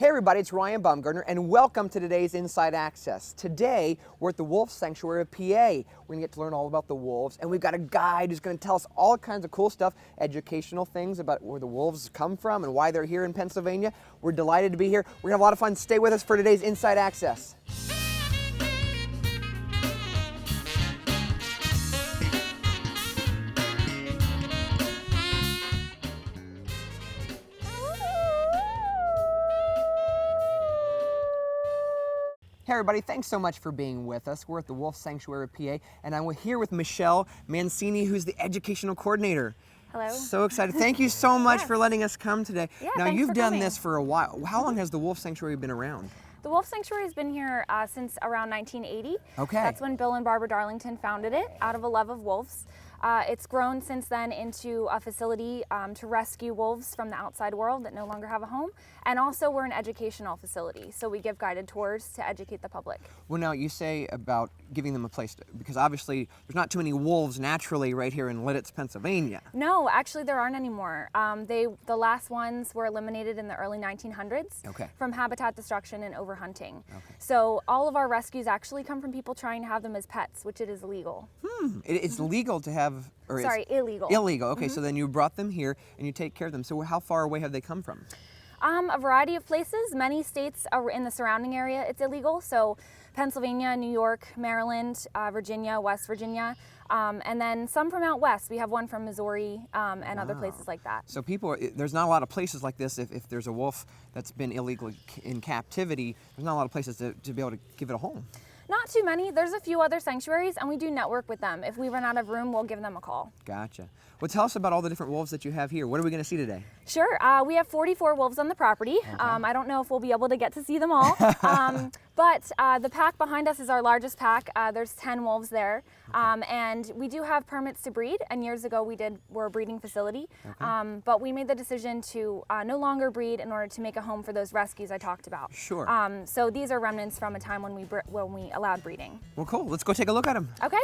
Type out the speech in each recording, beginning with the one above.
Hey everybody, it's Ryan Baumgartner and welcome to today's Inside Access. Today, we're at the Wolf Sanctuary of PA. We're gonna get to learn all about the wolves, and we've got a guide who's gonna tell us all kinds of cool stuff, educational things about where the wolves come from and why they're here in Pennsylvania. We're delighted to be here. We're gonna have a lot of fun. Stay with us for today's Inside Access. Hey everybody, thanks so much for being with us. We're at the Wolf Sanctuary of PA, and I'm here with Michelle Mancini, who's the educational coordinator. Hello. So excited. Thank you so much for letting us come today. Yeah, now, thanks you've for done coming. this for a while. How long has the Wolf Sanctuary been around? The Wolf Sanctuary has been here since around 1980. Okay. That's when Bill and Barbara Darlington founded it out of a love of wolves. It's grown since then into a facility to rescue wolves from the outside world that no longer have a home. And also we're an educational facility, so we give guided tours to educate the public. Well, now you say about giving them a place to, because obviously there's not too many wolves naturally right here in Lititz, Pennsylvania. No, actually there aren't anymore. The last ones were eliminated in the early 1900s from habitat destruction and overhunting. So all of our rescues actually come from people trying to have them as pets, which it is illegal. It's legal to have, or Sorry, illegal. Illegal, okay, so then you brought them here and you take care of them. So how far away have they come from? A variety of places. Many states are in the surrounding area it's illegal. So Pennsylvania, New York, Maryland, Virginia, West Virginia, and then some from out west. We have one from Missouri and other places like that. So there's not a lot of places like this. If there's a wolf that's been illegally in captivity, there's not a lot of places to be able to give it a home. Not too many. There's a few other sanctuaries, and we do network with them. If we run out of room, we'll give them a call. Gotcha. Well, tell us about all the different wolves that you have here. What are we going to see today? Sure. We have 44 wolves on the property. I don't know if we'll be able to get to see them all, but the pack behind us is our largest pack. There's 10 wolves there, and we do have permits to breed, and years ago we're a breeding facility, but we made the decision to no longer breed in order to make a home for those rescues I talked about. Sure. So these are remnants from a time when we allowed breeding. Well, cool. Let's go take a look at them. Okay.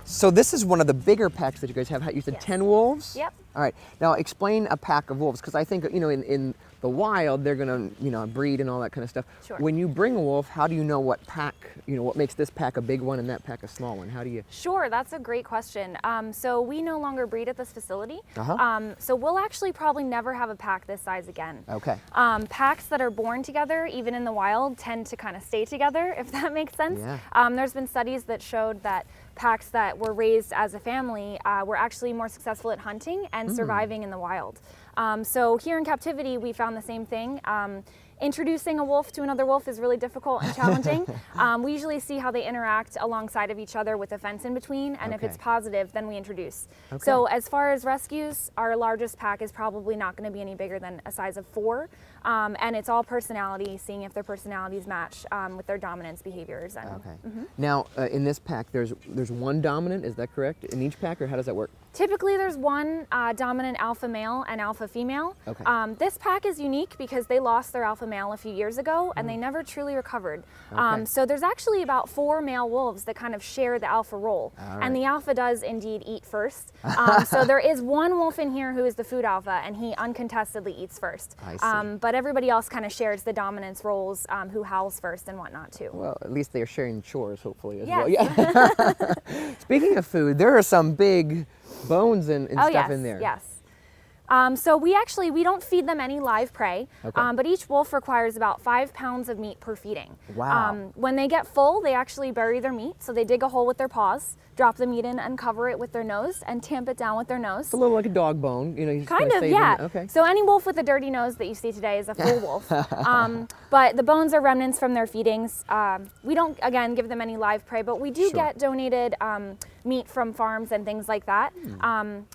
So this is one of the bigger packs that you guys have. You said 10 wolves? Yep. All right. Now explain a pack of wolves, because I think, in the wild, they're going to, breed and all that kind of stuff. Sure. When you bring a wolf, how do you know what pack, what makes this pack a big one and that pack a small one? How do you? Sure, that's a great question. So we no longer breed at this facility. So we'll actually probably never have a pack this size again. Okay. Packs that are born together, even in the wild, tend to kind of stay together, if that makes sense. Yeah. There's been studies that showed that packs that were raised as a family were actually more successful at hunting and surviving in the wild. So here in captivity, we found the same thing. Introducing a wolf to another wolf is really difficult and challenging. We usually see how they interact alongside of each other with a fence in between, and if it's positive, then we introduce. So as far as rescues, our largest pack is probably not going to be any bigger than a size of 4, and it's all personality, seeing if their personalities match with their dominance behaviors. And, Now, in this pack, there's one dominant, is that correct, in each pack, or how does that work? Typically, there's one dominant alpha male and alpha female. This pack is unique because they lost their alpha male a few years ago, and they never truly recovered. So there's actually about 4 male wolves that kind of share the alpha role, and the alpha does indeed eat first. So there is one wolf in here who is the food alpha, and he uncontestedly eats first. I see. But everybody else kind of shares the dominance roles, who howls first and whatnot too. Well, at least they're sharing chores, hopefully, as Yes. well. Yeah. Speaking of food, there are some big bones and stuff in there. Yes. So we don't feed them any live prey, but each wolf requires about 5 pounds of meat per feeding. Wow. When they get full, they actually bury their meat. So they dig a hole with their paws, drop the meat in, uncover it with their nose, and tamp it down with their nose. It's a little like a dog bone, you just Kind of, save yeah. it. Okay. So any wolf with a dirty nose that you see today is a full wolf. But the bones are remnants from their feedings. We don't, again, give them any live prey, but we do get donated meat from farms and things like that.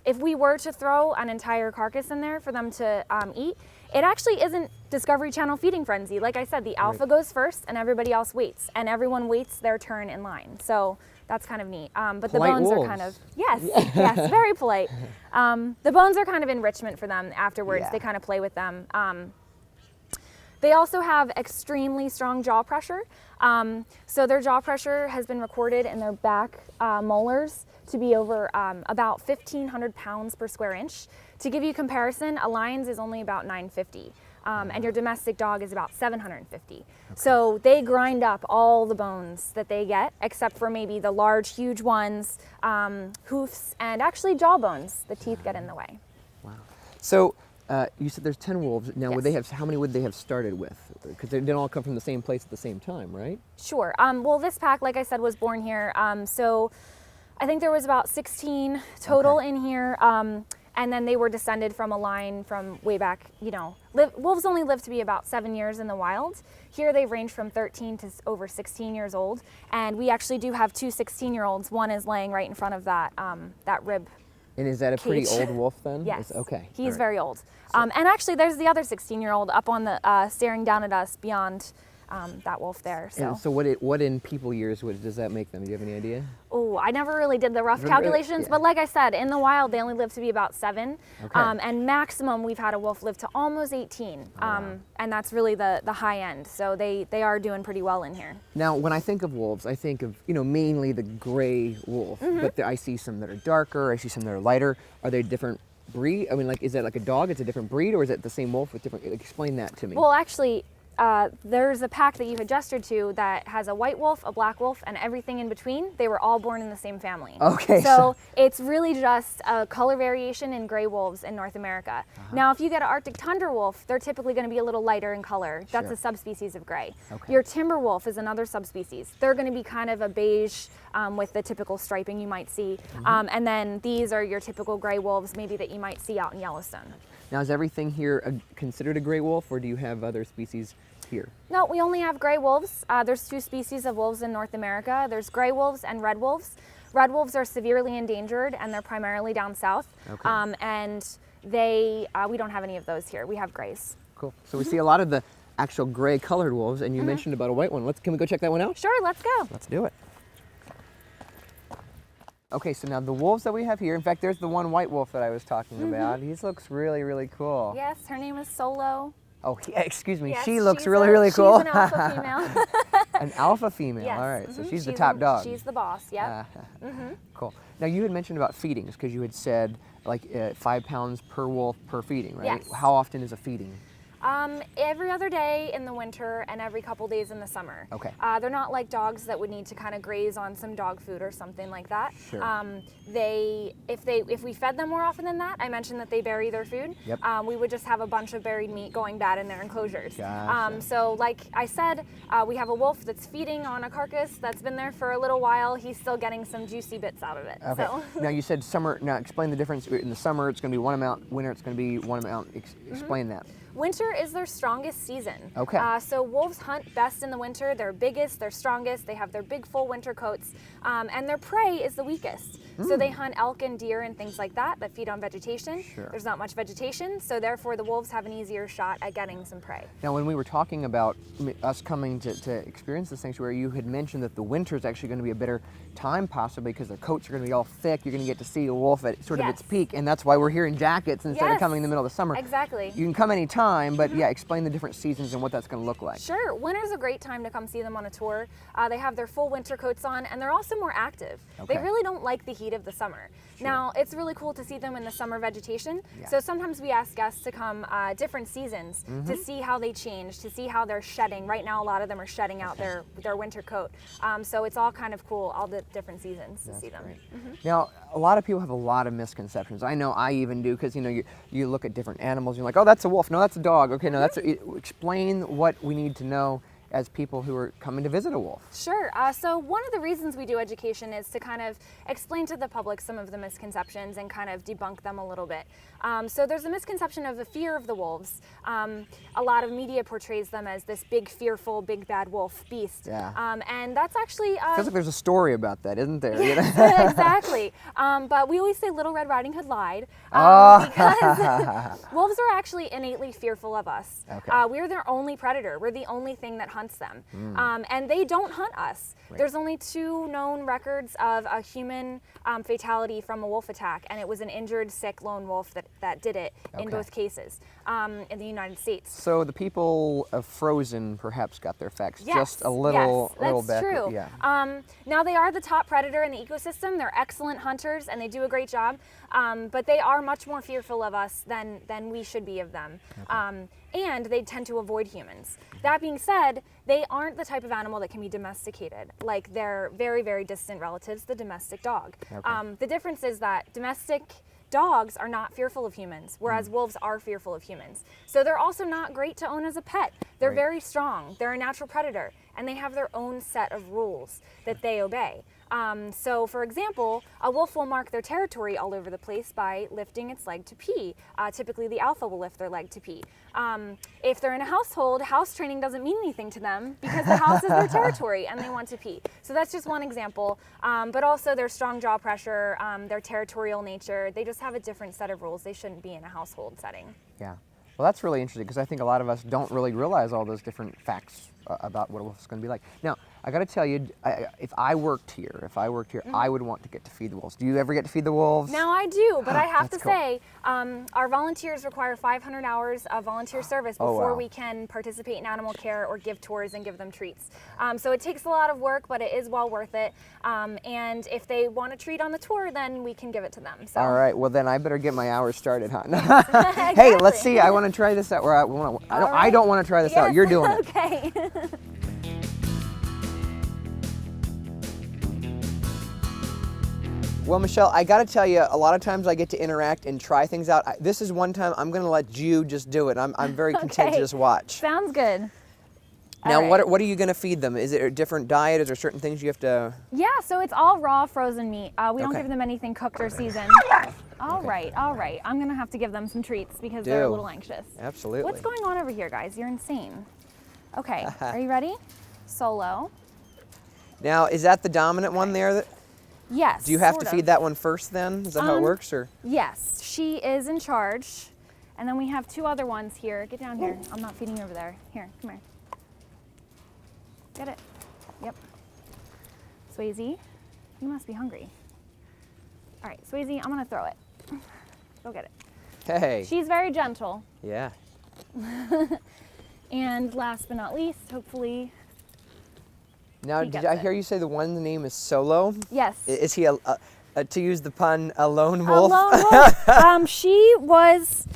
If we were to throw an entire carcass in there for them to eat, it actually isn't Discovery Channel feeding frenzy. Like I said, the alpha goes first and everybody else waits, and everyone waits their turn in line. So that's kind of neat. But polite the bones wolves. are kind of, yes, very polite. The bones are kind of enrichment for them afterwards. They kind of play with them. They also have extremely strong jaw pressure. So their jaw pressure has been recorded in their back molars to be over about 1,500 pounds per square inch. To give you comparison, a lion's is only about 950. And your domestic dog is about 750. Okay. So they grind up all the bones that they get, except for maybe the large, huge ones, hoofs, and actually jaw bones. The teeth get in the way. Wow. So you said there's 10 wolves. Now, Yes. would they have? How many would they have started with? Because they didn't all come from the same place at the same time, right? Sure. Well, this pack, like I said, was born here. So I think there was about 16 total in here. And then they were descended from a line from way back, you know. Wolves only live to be about 7 years in the wild. Here they range from 13 to over 16 years old. And we actually do have two 16-year-olds. One is laying right in front of that, that rib. And is that a pretty Cage. old wolf then? Yes. Okay. He's All right. very old. And actually there's the other 16-year-old up on the, staring down at us beyond that wolf there. And so what in people years does that make them? Do you have any idea? Oh, I never really did the rough calculations, but like I said, in the wild, they only live to be about 7. Okay. And maximum, we've had a wolf live to almost 18. Wow. And that's really the high end. So they are doing pretty well in here. Now, when I think of wolves, I think of, mainly the gray wolf, but I see some that are darker, I see some that are lighter. Are they different breed? I mean, like, is that like a dog? It's a different breed, or is it the same wolf with different, explain that to me. Well, actually, there's a pack that you had gestured to that has a white wolf, a black wolf, and everything in between. They were all born in the same family. Okay. So it's really just a color variation in gray wolves in North America. Now, if you get an Arctic tundra wolf, they're typically going to be a little lighter in color. That's Sure. a subspecies of gray. Okay. Your timber wolf is another subspecies. They're going to be kind of a beige with the typical striping you might see. And then these are your typical gray wolves, maybe that you might see out in Yellowstone. Now, is everything here considered a gray wolf, or do you have other species here? No, we only have gray wolves. There's 2 species of wolves in North America. There's gray wolves and red wolves. Red wolves are severely endangered, and they're primarily down south. Okay. And we don't have any of those here. We have grays. Cool. So we see a lot of the actual gray colored wolves, and you mentioned about a white one. Can we go check that one out? Sure, let's go. Let's do it. Okay, so now the wolves that we have here, in fact, there's the one white wolf that I was talking about. He looks really, really cool. Yes, her name is Solo. Oh, excuse me. Yes, She looks she's really, really cool. She's an alpha female. An alpha female. Yes. All right, so she's the She's top dog. She's the boss, yep. Cool. Now, you had mentioned about feedings, because you had said like 5 pounds per wolf per feeding, right? Yes. How often is a feeding? Every other day in the winter and every couple days in the summer. Okay. They're not like dogs that would need to kind of graze on some dog food or something like that. Sure. If we fed them more often than that, I mentioned that they bury their food. Yep. We would just have a bunch of buried meat going bad in their enclosures. Gotcha. So like I said, we have a wolf that's feeding on a carcass that's been there for a little while. He's still getting some juicy bits out of it. Okay. So. Now, you said summer. Now, explain the difference. In the summer, it's going to be one amount. Winter, it's going to be one amount. Explain that. Winter is their strongest season. Okay. So wolves hunt best in the winter. They're biggest, they're strongest, they have their big full winter coats, and their prey is the weakest. So they hunt elk and deer and things like that feed on vegetation. Sure. There's not much vegetation, so therefore the wolves have an easier shot at getting some prey. Now, when we were talking about us coming to experience the sanctuary, you had mentioned that the winter is actually going to be a better time, possibly because their coats are going to be all thick. You're going to get to see a wolf at sort of its Yes. peak, and that's why we're here in jackets instead of Yes. coming in the middle of the summer. Exactly. You can come anytime, but yeah, explain the different seasons and what that's going to look like. Sure, winter's a great time to come see them on a tour. They have their full winter coats on, and they're also more active. Okay. They really don't like the heat of the summer. Now, it's really cool to see them in the summer vegetation. Yeah. So sometimes we ask guests to come different seasons to see how they change, to see how they're shedding. Right now, a lot of them are shedding out their winter coat. So it's all kind of cool, all the different seasons to see them. Great. Now, a lot of people have a lot of misconceptions. I know I even do, because you look at different animals, you're like, oh, that's a wolf. No, that's a dog. Okay, no, explain what we need to know as people who are coming to visit a wolf. Sure. So one of the reasons we do education is to kind of explain to the public some of the misconceptions and kind of debunk them a little bit. So there's a misconception of the fear of the wolves. A lot of media portrays them as this big, fearful, big bad wolf beast. Yeah. And that's actually... Feels like there's a story about that, isn't there? Exactly. But we always say Little Red Riding Hood lied because wolves are actually innately fearful of us. Okay. We're their only predator. We're the only thing that hunts hunts them. And they don't hunt us. Right. There's only 2 known records of a human fatality from a wolf attack, and it was an injured, sick lone wolf that did it in Okay. both cases in the United States. So the people of Frozen perhaps got their facts Yes, just a little, yes, that's back. true. Yeah. Now they are the top predator in the ecosystem. They're excellent hunters and they do a great job, but they are much more fearful of us than we should be of them. And they tend to avoid humans. That being said, they aren't the type of animal that can be domesticated like their very, very distant relatives, the domestic dog. Okay. The difference is that domestic dogs are not fearful of humans, whereas wolves are fearful of humans. So they're also not great to own as a pet. They're Right. very strong. They're a natural predator, and they have their own set of rules that they obey. So, for example, a wolf will mark their territory all over the place by lifting its leg to pee. Typically, the alpha will lift their leg to pee. If they're in a household, house training doesn't mean anything to them because the house is their territory and they want to pee. So that's just one example. But also their strong jaw pressure, their territorial nature, they just have a different set of rules. They shouldn't be in a household setting. Yeah. Well, that's really interesting because I think a lot of us don't really realize all those different facts about what a wolf is going to be like. Now, I got to tell you, if I worked here, I would want to get to feed the wolves. Do you ever get to feed the wolves? Now I do, but I have to That's cool. say, our volunteers require 500 hours of volunteer service Oh, before wow. we can participate in animal care or give tours and give them treats. So it takes a lot of work, but it is well worth it. And if they want a treat on the tour, then we can give it to them. So. All right. Well, then I better get my hours started, huh? Hey, let's see. I want to try this out. I don't want to try this out. Yes. You're doing it. Okay. Well, Michelle, I got to tell you, a lot of times I get to interact and try things out. This is one time I'm going to let you just do it. I'm very content to Okay. just watch. Sounds good. Now, All right. what are you going to feed them? Is it a different diet? Is there certain things you have to? Yeah, so it's all raw frozen meat. We don't Okay. give them anything cooked or seasoned. All right. I'm gonna have to give them some treats because they're a Do. little anxious. Absolutely. What's going on over here, guys? You're insane. Okay, are you ready? Solo. Now, is that the dominant one there? Yes. Do you have sort to of. feed that one first then? Is that how it works? Or Yes, she is in charge. And then we have 2 other ones here. Get down here. I'm not feeding you over there. Here, come here. Get it. Yep. Swayze, you must be hungry. All right, Swayze, I'm gonna throw it. Go get it. hey. She's very gentle. Yeah. And last but not least, hopefully, Now, He did gets I it. hear you say the one's name is Solo? yes. Is he to use the pun, a lone A wolf? lone wolf. She was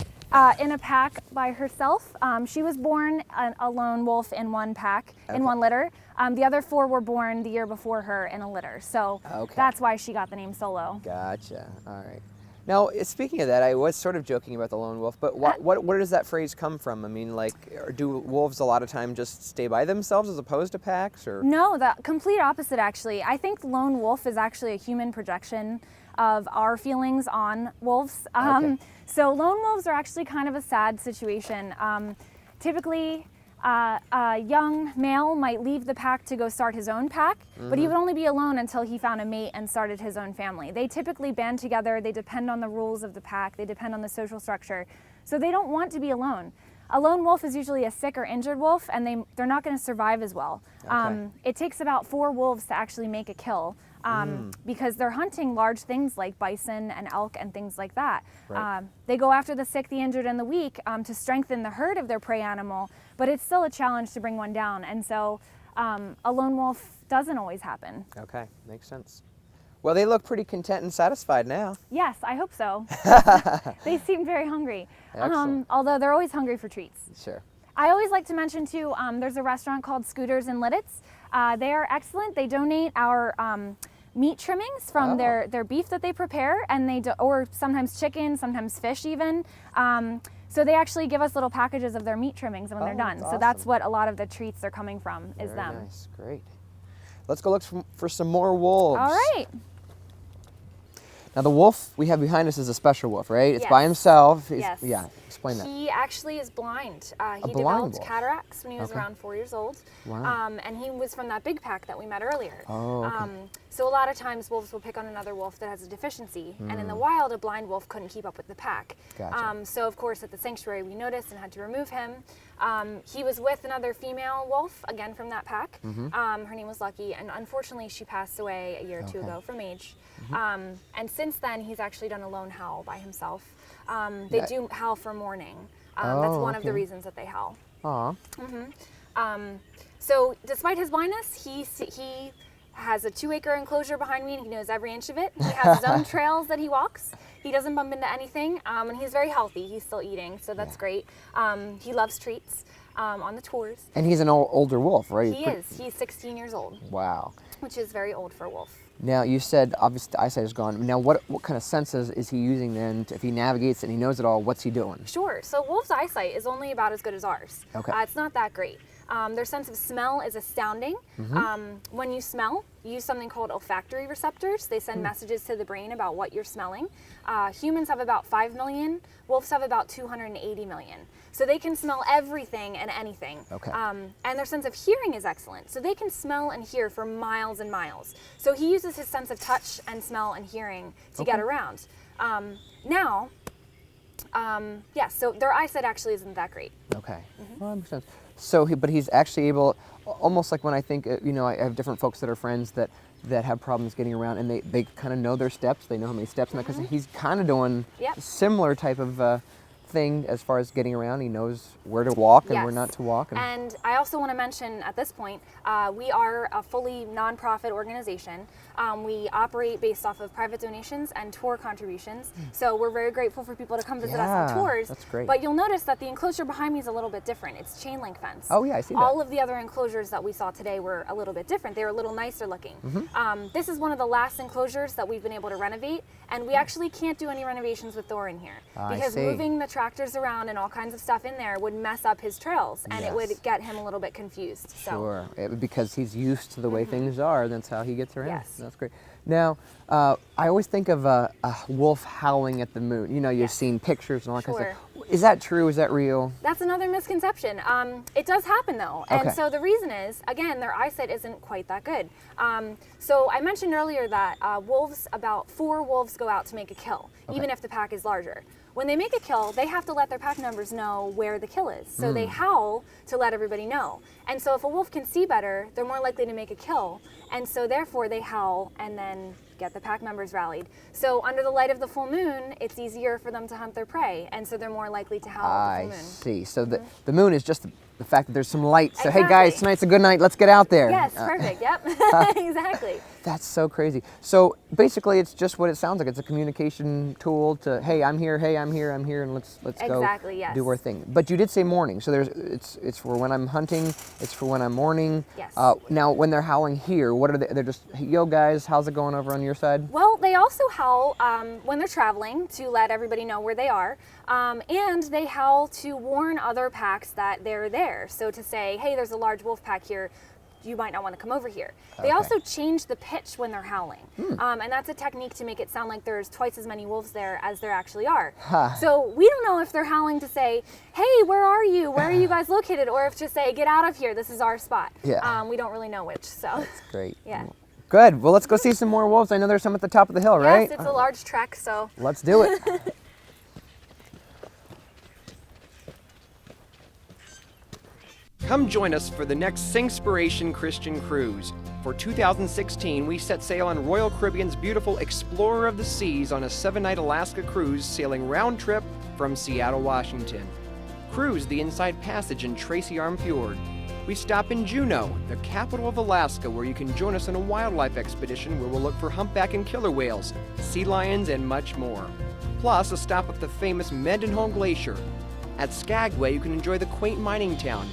in a pack by herself. She was born a lone wolf in one pack, Okay. in one litter. The other 4 were born the year before her in a litter. So Okay. that's why she got the name Solo. Gotcha. All right. Now, speaking of that, I was sort of joking about the lone wolf, but where does that phrase come from? I mean, like, do wolves a lot of time just stay by themselves as opposed to packs, or? No, the complete opposite, actually. I think lone wolf is actually a human projection of our feelings on wolves. Okay. So lone wolves are actually kind of a sad situation. Typically, a young male might leave the pack to go start his own pack, but he would only be alone until he found a mate and started his own family. They typically band together, they depend on the rules of the pack, they depend on the social structure, so they don't want to be alone. A lone wolf is usually a sick or injured wolf, and they're not going to survive as well. Okay. It takes about 4 wolves to actually make a kill because they're hunting large things like bison and elk and things like that. Right. They go after the sick, the injured, and the weak to strengthen the herd of their prey animal, but it's still a challenge to bring one down. And so a lone wolf doesn't always happen. Okay, makes sense. Well, they look pretty content and satisfied now. Yes, I hope so. They seem very hungry, Excellent. although they're always hungry for treats. Sure. I always like to mention too, there's a restaurant called Scooters and Lidditz. They are excellent. They donate our meat trimmings from Oh. their beef that they prepare, and or sometimes chicken, sometimes fish even. So they actually give us little packages of their meat trimmings when they're Oh, done. that's So that's awesome. what a lot of the treats are coming from, is Very them. nice, great. Let's go look for some more wolves. All right. Now the wolf we have behind us is a special wolf, right? It's by Yes. himself. Yes. Yeah, explain that. He actually is blind. He blind developed wolf. cataracts when he was Okay. around 4 years old. Wow. And he was from that big pack that we met earlier. Oh, okay. So a lot of times wolves will pick on another wolf that has a deficiency. And in the wild, a blind wolf couldn't keep up with the pack. Gotcha. So of course at the sanctuary we noticed and had to remove him. He was with another female wolf, again from that pack. Her name was Lucky, and unfortunately she passed away a year or two ago from age. And since then, he's actually done a lone howl by himself. They do howl for mourning. That's one of the reasons that they howl. Aw. So despite his blindness, he has a 2-acre enclosure behind me, and he knows every inch of it. He has his own trails that he walks. He doesn't bump into anything, and he's very healthy. He's still eating, so that's great. He loves treats on the tours. And he's an older wolf, right? He is. He's 16 years old. Wow. Which is very old for a wolf. Now, you said obviously the eyesight is gone. Now, what kind of senses is he using then? If he navigates and he knows it all, what's he doing? Sure. So wolves' eyesight is only about as good as ours. Okay. It's not that great. Their sense of smell is astounding. When you smell, you use something called olfactory receptors. They send messages to the brain about what you're smelling. Humans have about 5 million. Wolves have about 280 million. So they can smell everything and anything. Okay. And their sense of hearing is excellent. So they can smell and hear for miles and miles. So he uses his sense of touch and smell and hearing to get around. So their eyesight actually isn't that great. Okay. Well, that makes sense. So, but he's actually able, almost like when I think, I have different folks that are friends that have problems getting around, and they kind of know their steps. They know how many steps, and because he's kind of doing a similar type of thing as far as getting around. He knows where to walk and where not to walk. And I also want to mention at this point, we are a fully nonprofit organization. We operate based off of private donations and tour contributions. So we're very grateful for people to come visit us on tours. That's great. But you'll notice that the enclosure behind me is a little bit different. It's chain link fence. Oh yeah, I see that. All of the other enclosures that we saw today were a little bit different. They were a little nicer looking. This is one of the last enclosures that we've been able to renovate, and we actually can't do any renovations with Thor in here because moving the tractors around and all kinds of stuff in there would mess up his trails, and it would get him a little bit confused. Sure, because he's used to the way things are. That's how he gets around. Yes. That's great. Now, I always think of a wolf howling at the moon. You've seen pictures and all that kind of stuff. Is that true? Is that real? That's another misconception. It does happen though. And so the reason is, again, their eyesight isn't quite that good. So I mentioned earlier that about 4 wolves go out to make a kill, even if the pack is larger. When they make a kill, they have to let their pack members know where the kill is. So they howl to let everybody know. And so if a wolf can see better, they're more likely to make a kill. And so therefore they howl and then get the pack members rallied. So under the light of the full moon, it's easier for them to hunt their prey. And so they're more likely to howl at the full moon. I see. So the moon is just the fact that there's some light. So hey guys, tonight's a good night. Let's get out there. Yes, perfect. Yep. Exactly. That's so crazy. So basically, it's just what it sounds like. It's a communication tool to, hey, I'm here. Hey, I'm here. And let's go do our thing. But you did say morning. So it's for when I'm hunting. It's for when I'm mourning. Yes. Now, when they're howling here, what are they? They're just, yo guys, how's it going over on your side? Well, they also howl when they're traveling to let everybody know where they are, and they howl to warn other packs that they're there. So to say, hey, there's a large wolf pack here. You might not want to come over here. They also change the pitch when they're howling. And that's a technique to make it sound like there's twice as many wolves there as there actually are. So we don't know if they're howling to say, hey, where are you? Where are you guys located? Or if to say, get out of here, this is our spot. We don't really know which, so. That's great. Yeah. Good, well let's go see some more wolves. I know there's some at the top of the hill, right? Yes, it's a large trek, so. Let's do it. Come join us for the next Singspiration Christian Cruise. For 2016, we set sail on Royal Caribbean's beautiful Explorer of the Seas on a 7-night Alaska cruise sailing round trip from Seattle, Washington. Cruise the Inside Passage in Tracy Arm Fjord. We stop in Juneau, the capital of Alaska, where you can join us on a wildlife expedition where we'll look for humpback and killer whales, sea lions, and much more. Plus, a stop at the famous Mendenhall Glacier. At Skagway, you can enjoy the quaint mining town,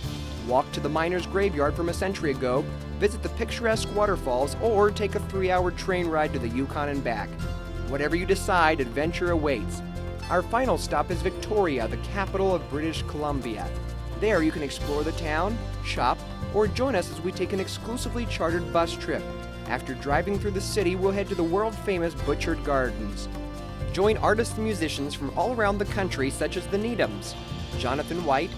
walk to the miners' graveyard from a century ago, visit the picturesque waterfalls, or take a 3-hour train ride to the Yukon and back. Whatever you decide, adventure awaits. Our final stop is Victoria, the capital of British Columbia. There you can explore the town, shop, or join us as we take an exclusively chartered bus trip. After driving through the city, we'll head to the world-famous Butchart Gardens. Join artists and musicians from all around the country, such as the Needhams, Jonathan White,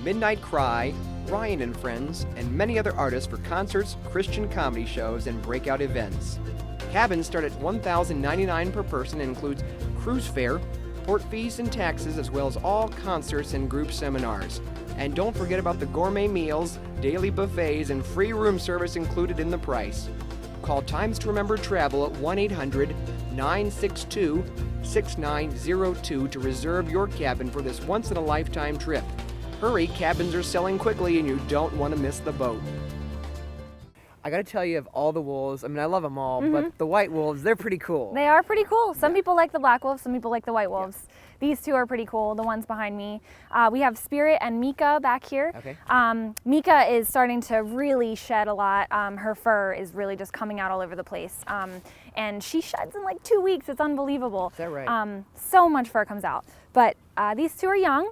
Midnight Cry, Ryan and Friends, and many other artists for concerts, Christian comedy shows, and breakout events. Cabins start at $1,099 per person and includes cruise fare, port fees and taxes, as well as all concerts and group seminars. And don't forget about the gourmet meals, daily buffets, and free room service included in the price. Call Times to Remember Travel at 1-800-962-6902 to reserve your cabin for this once-in-a-lifetime trip. Hurry, cabins are selling quickly and you don't want to miss the boat. I gotta tell you, of all the wolves, I mean, I love them all, but the white wolves, they're pretty cool. They are pretty cool. Some people like the black wolves, some people like the white wolves. These two are pretty cool, the ones behind me. We have Spirit and Mika back here. Okay. Mika is starting to really shed a lot. Her fur is really just coming out all over the place. And she sheds in like 2 weeks. It's unbelievable. Is that right? So much fur comes out. But these two are young.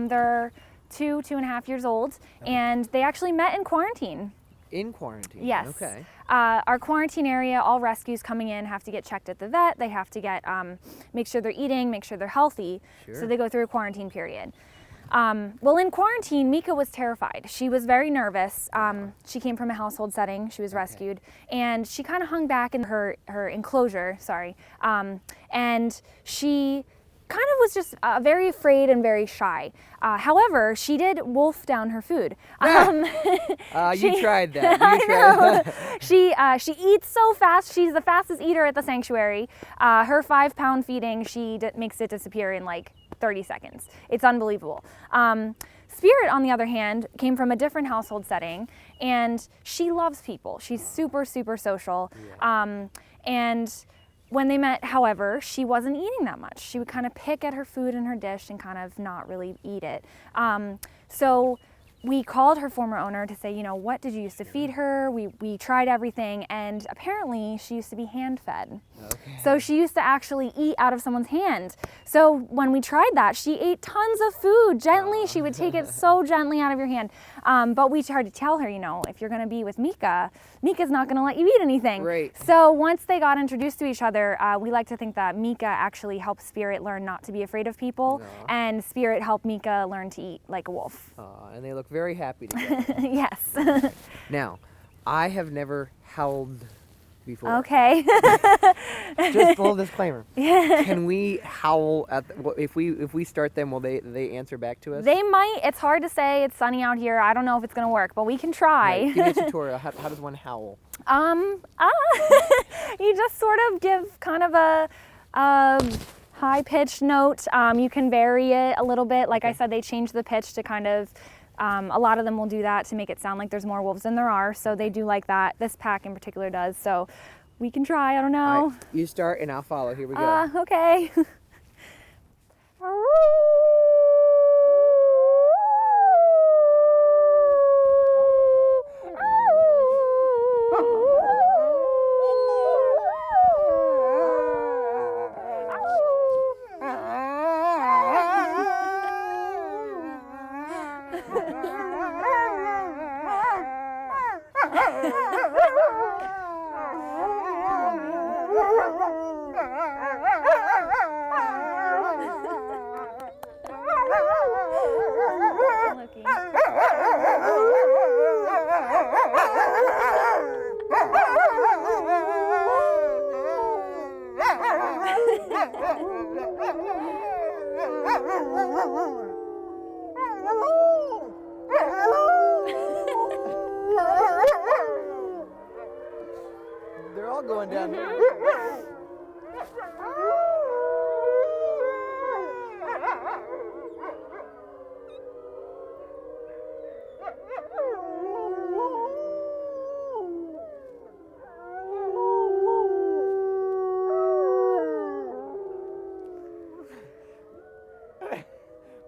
They're 2.5 years old, and they actually met in quarantine. In quarantine? Yes. Okay. Our quarantine area, all rescues coming in have to get checked at the vet. They have to get, make sure they're eating, make sure they're healthy. Sure. So they go through a quarantine period. Well, in quarantine, Mika was terrified. She was very nervous. She came from a household setting. She was rescued, and she kind of hung back in her enclosure, and she kind of was just very afraid and very shy. However, she did wolf down her food. You tried that. You tried that. She eats so fast. She's the fastest eater at the sanctuary. Her 5-pound feeding, she makes it disappear in like 30 seconds. It's unbelievable. Spirit, on the other hand, came from a different household setting, and she loves people. She's super, super social. Yeah. And when they met, however, she wasn't eating that much. She would kind of pick at her food in her dish and kind of not really eat it. So we called her former owner to say, you know, what did you used to feed her? We tried everything, and apparently she used to be hand-fed. Okay. So she used to actually eat out of someone's hand. So when we tried that, she ate tons of food gently. She would take it so gently out of your hand. But we tried to tell her, you know, if you're going to be with Mika, Mika's not going to let you eat anything. Right. So once they got introduced to each other, we like to think that Mika actually helped Spirit learn not to be afraid of people, and Spirit helped Mika learn to eat like a wolf. And they look very happy together. Yes. Now, I have never howled before. Okay. Just a little disclaimer. Can we howl at if we start them? Will they answer back to us? They might. It's hard to say. It's sunny out here. I don't know if it's going to work, but we can try. Right, give me a tutorial. How does one howl? You just sort of give kind of a high-pitched note. You can vary it a little bit. Like I said, they change the pitch to kind of, a lot of them will do that to make it sound like there's more wolves than there are. So they do like that. This pack in particular does. So we can try. I don't know. All right, you start and I'll follow. Here we go. Okay. They're all going down here.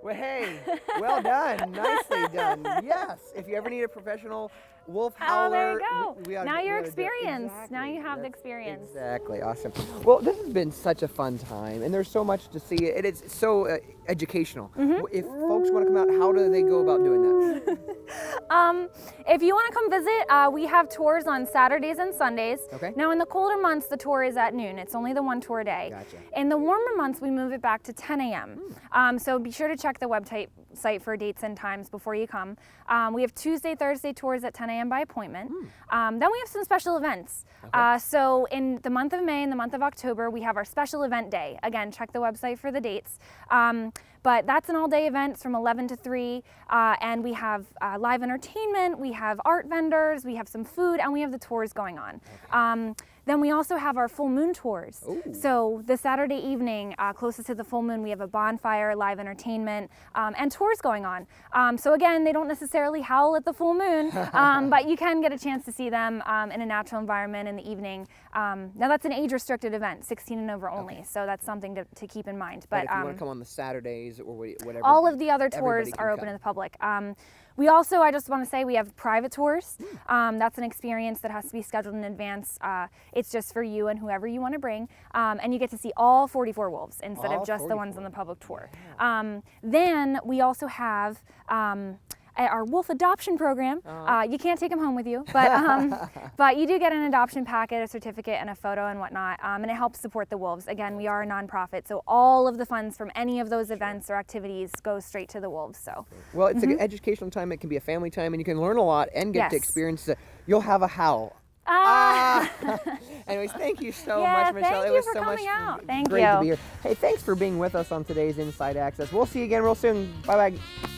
Well, hey, well done. Nicely done. Yes. If you ever need a professional wolf howler. Oh, there you go. Now you're we oughta do it. experienced. Exactly. Now you have the That's experience. Exactly. Awesome. Well, this has been such a fun time, and there's so much to see. It is so educational. If folks want to come out, how do they go about doing that? If you want to come visit, we have tours on Saturdays and Sundays. Okay. Now in the colder months, the tour is at noon. It's only the one tour a day. Gotcha. In the warmer months, we move it back to 10 a.m. So be sure to check the website for dates and times before you come. We have Tuesday, Thursday tours at 10 a.m. by appointment. Then we have some special events. So in the month of May and the month of October, we have our special event day. Again, check the website for the dates. But that's an all-day event from 11 to 3, and we have live entertainment, we have art vendors, we have some food, and we have the tours going on. Then we also have our full moon tours. Ooh. So the Saturday evening, closest to the full moon, we have a bonfire, live entertainment, and tours going on. So again, they don't necessarily howl at the full moon, but you can get a chance to see them in a natural environment in the evening. Now that's an age-restricted event, 16 and over only, so that's something to keep in mind. But if you want to come on the Saturdays or whatever, all of the other tours everybody are can open come. to the public. We also, I just want to say, we have private tours. That's an experience that has to be scheduled in advance. It's just for you and whoever you want to bring. And you get to see all 44 wolves instead All of just the ones 44. on the public tour. Then we also have our wolf adoption program. You can't take them home with you, but but you do get an adoption packet, a certificate, and a photo and whatnot, and it helps support the wolves. Again, we are a nonprofit, so all of the funds from any of those events or activities go straight to the wolves. So, Well, it's an educational time. It can be a family time, and you can learn a lot and get to Yes. experience. You'll have a howl. Anyways, thank you so Yeah, much, Michelle. thank it you was for so coming much out. Thank great you. to be here. Hey, thanks for being with us on today's Inside Access. We'll see you again real soon. Bye bye.